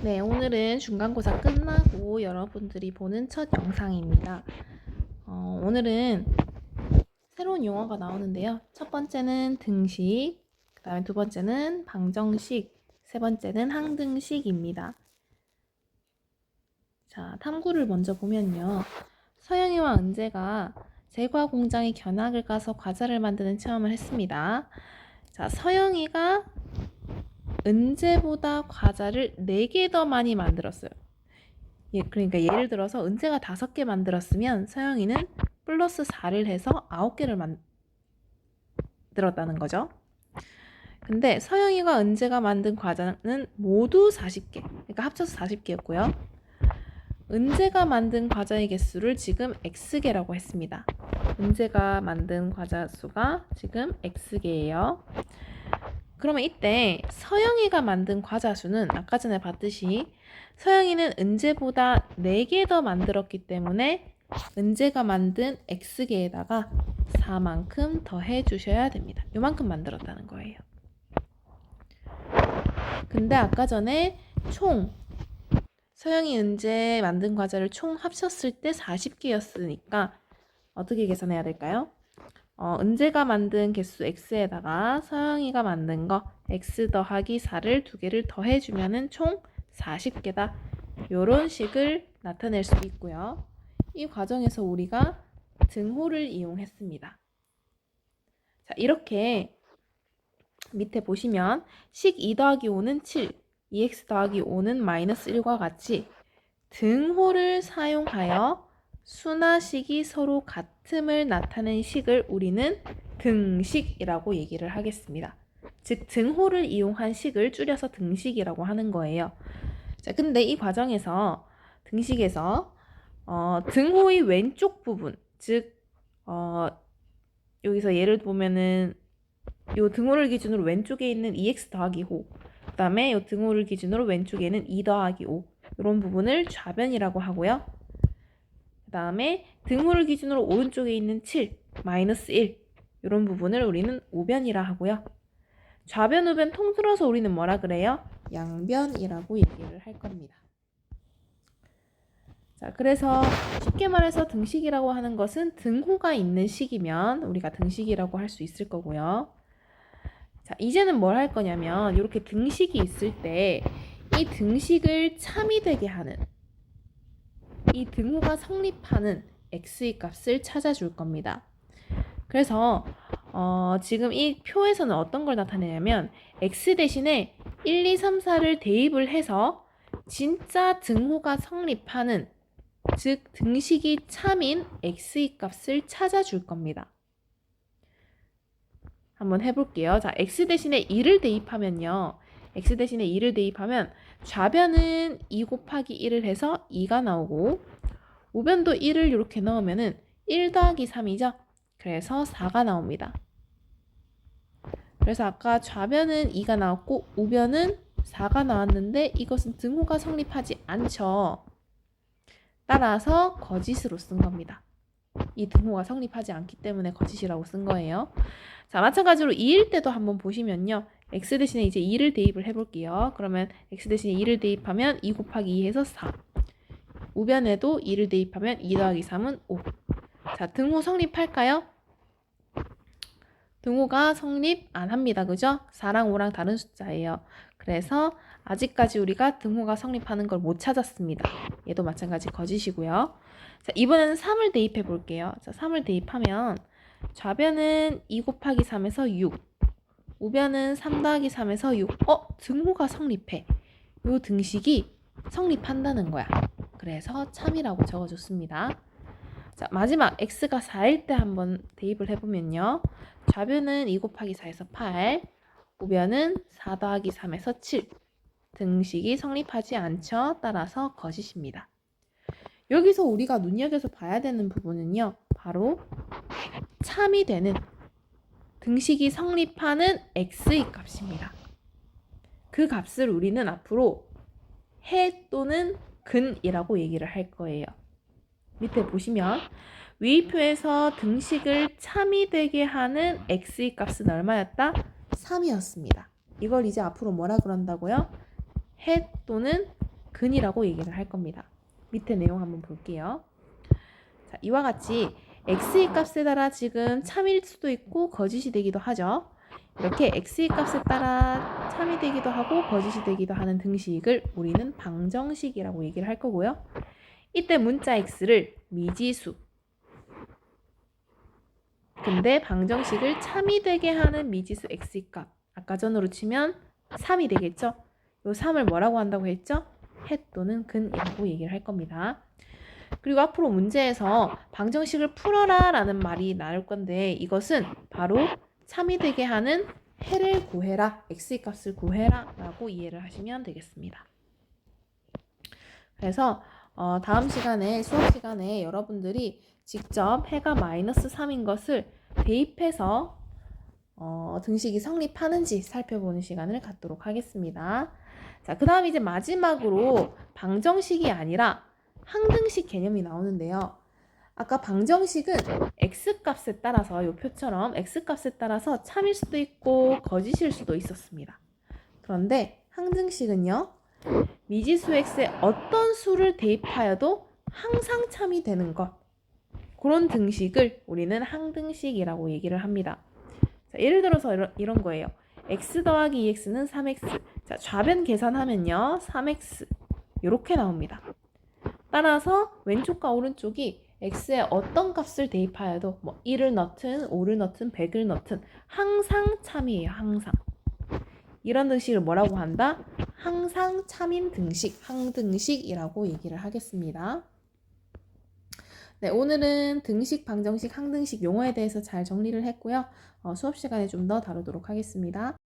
네, 오늘은 중간고사 끝나고 여러분들이 보는 첫 영상입니다. 오늘은 새로운 용어가 나오는데요. 첫 번째는 등식, 그 다음에 두 번째는 방정식, 세 번째는 항등식입니다. 자, 탐구를 먼저 보면요. 서영이와 은재가 제과 공장에 견학을 가서 과자를 만드는 체험을 했습니다. 자, 서영이가 은재보다 과자를 4개 더 많이 만들었어요. 그러니까 예를 들어서 은재가 5개 만들었으면 서영이는 플러스 4를 해서 9개를 만들었다는 거죠. 근데 서영이가 은재가 만든 과자는 모두 40개, 그러니까 합쳐서 40개였고요. 은재가 만든 과자의 개수를 지금 X개라고 했습니다. 은재가 만든 과자 수가 지금 X개예요. 그러면 이때 서영이가 만든 과자 수는 아까 전에 봤듯이 서영이는 은재보다 4개 더 만들었기 때문에 은재가 만든 X개에다가 4만큼 더해 주셔야 됩니다. 요만큼 만들었다는 거예요. 근데 아까 전에 총 서영이 은재 만든 과자를 총 합쳤을 때 40개였으니까 어떻게 계산해야 될까요? 은재가 만든 개수 x에다가 서영이가 만든 거 x 더하기 4를 2개를 더해주면은 총 40개다. 요런 식을 나타낼 수 있고요. 이 과정에서 우리가 등호를 이용했습니다. 자, 이렇게 밑에 보시면 식 2 더하기 5는 7, 2x 더하기 5는 마이너스 1과 같이 등호를 사용하여 수나 식이 서로 같음을 나타낸 식을 우리는 등식이라고 얘기를 하겠습니다. 즉 등호를 이용한 식을 줄여서 등식이라고 하는 거예요. 자, 근데 이 과정에서 등식에서 등호의 왼쪽 부분, 즉 여기서 예를 보면은 요 등호를 기준으로 왼쪽에 있는 2x 더하기 5, 그 다음에 요 등호를 기준으로 왼쪽에는 2 더하기 5, 이런 부분을 좌변이라고 하고요. 그 다음에 등호를 기준으로 오른쪽에 있는 7, 마이너스 1, 이런 부분을 우리는 우변이라 하고요. 좌변, 우변 통틀어서 우리는 뭐라 그래요? 양변이라고 얘기를 할 겁니다. 자, 그래서 쉽게 말해서 등식이라고 하는 것은 등호가 있는 식이면 우리가 등식이라고 할 수 있을 거고요. 자, 이제는 뭘 할 거냐면 이렇게 등식이 있을 때 이 등식을 참이 되게 하는, 이 등호가 성립하는 x의 값을 찾아줄 겁니다. 그래서 지금 이 표에서는 어떤 걸 나타내냐면 x 대신에 1, 2, 3, 4를 대입을 해서 진짜 등호가 성립하는, 즉 등식이 참인 x의 값을 찾아줄 겁니다. 한번 해볼게요. 자, x 대신에 2를 대입하면요. x 대신에 2를 대입하면 좌변은 2 곱하기 1을 해서 2가 나오고 우변도 1을 이렇게 넣으면은 1 더하기 3이죠. 그래서 4가 나옵니다. 그래서 아까 좌변은 2가 나왔고 우변은 4가 나왔는데 이것은 등호가 성립하지 않죠. 따라서 거짓으로 쓴 겁니다. 이 등호가 성립하지 않기 때문에 거짓이라고 쓴 거예요. 자, 마찬가지로 2일 때도 한번 보시면요. x 대신에 이제 2를 대입을 해볼게요. 그러면 x 대신에 2를 대입하면 2 곱하기 2 해서 4. 우변에도 2를 대입하면 2 더하기 3은 5. 자, 등호 성립할까요? 등호가 성립 안 합니다. 그죠? 4랑 5랑 다른 숫자예요. 그래서 아직까지 우리가 등호가 성립하는 걸 못 찾았습니다. 얘도 마찬가지 거짓이고요. 자, 이번에는 3을 대입해 볼게요. 자, 3을 대입하면 좌변은 2 곱하기 3에서 6, 우변은 3 더하기 3에서 6. 등호가 성립해. 요 등식이 성립한다는 거야. 그래서 참이라고 적어줬습니다. 자, 마지막 x가 4일 때 한번 대입을 해보면요. 좌변은 2 곱하기 4에서 8, 우변은 4 더하기 3에서 7. 등식이 성립하지 않죠. 따라서 거짓입니다. 여기서 우리가 눈여겨서 봐야 되는 부분은요. 바로 참이 되는, 등식이 성립하는 x의 값입니다. 그 값을 우리는 앞으로 해 또는 근이라고 얘기를 할 거예요. 밑에 보시면 위표에서 등식을 참이 되게 하는 x의 값은 얼마였다? 3이었습니다. 이걸 이제 앞으로 뭐라 그런다고요? 해 또는 근이라고 얘기를 할 겁니다. 밑에 내용 한번 볼게요. 자, 이와 같이 x의 값에 따라 지금 참일 수도 있고 거짓이 되기도 하죠. 이렇게 x의 값에 따라 참이 되기도 하고 거짓이 되기도 하는 등식을 우리는 방정식이라고 얘기를 할 거고요. 이때 문자 x를 미지수, 근데 방정식을 참이 되게 하는 미지수 x의 값, 아까 전으로 치면 3이 되겠죠? 요 3을 뭐라고 한다고 했죠? 해 또는 근이라고 얘기를 할 겁니다. 그리고 앞으로 문제에서 방정식을 풀어라 라는 말이 나올 건데, 이것은 바로 참이 되게 하는 해를 구해라, x의 값을 구해라 라고 이해를 하시면 되겠습니다. 그래서 다음 시간에, 수업 시간에 여러분들이 직접 해가 마이너스 3인 것을 대입해서 등식이 성립하는지 살펴보는 시간을 갖도록 하겠습니다. 자, 그 다음 이제 마지막으로 방정식이 아니라 항등식 개념이 나오는데요. 아까 방정식은 x값에 따라서, 이 표처럼 x값에 따라서 참일 수도 있고 거짓일 수도 있었습니다. 그런데 항등식은요, 미지수 x에 어떤 수를 대입하여도 항상 참이 되는 것, 그런 등식을 우리는 항등식이라고 얘기를 합니다. 자, 예를 들어서 이런 거예요. x 더하기 2x는 3x. 자, 좌변 계산하면요, 3x 이렇게 나옵니다. 따라서 왼쪽과 오른쪽이 x에 어떤 값을 대입하여도 뭐 1을 넣든 5를 넣든 100을 넣든 항상 참이에요. 항상. 이런 등식을 뭐라고 한다? 항상 참인 등식, 항등식이라고 얘기를 하겠습니다. 네, 오늘은 등식, 방정식, 항등식 용어에 대해서 잘 정리를 했고요. 수업 시간에 좀 더 다루도록 하겠습니다.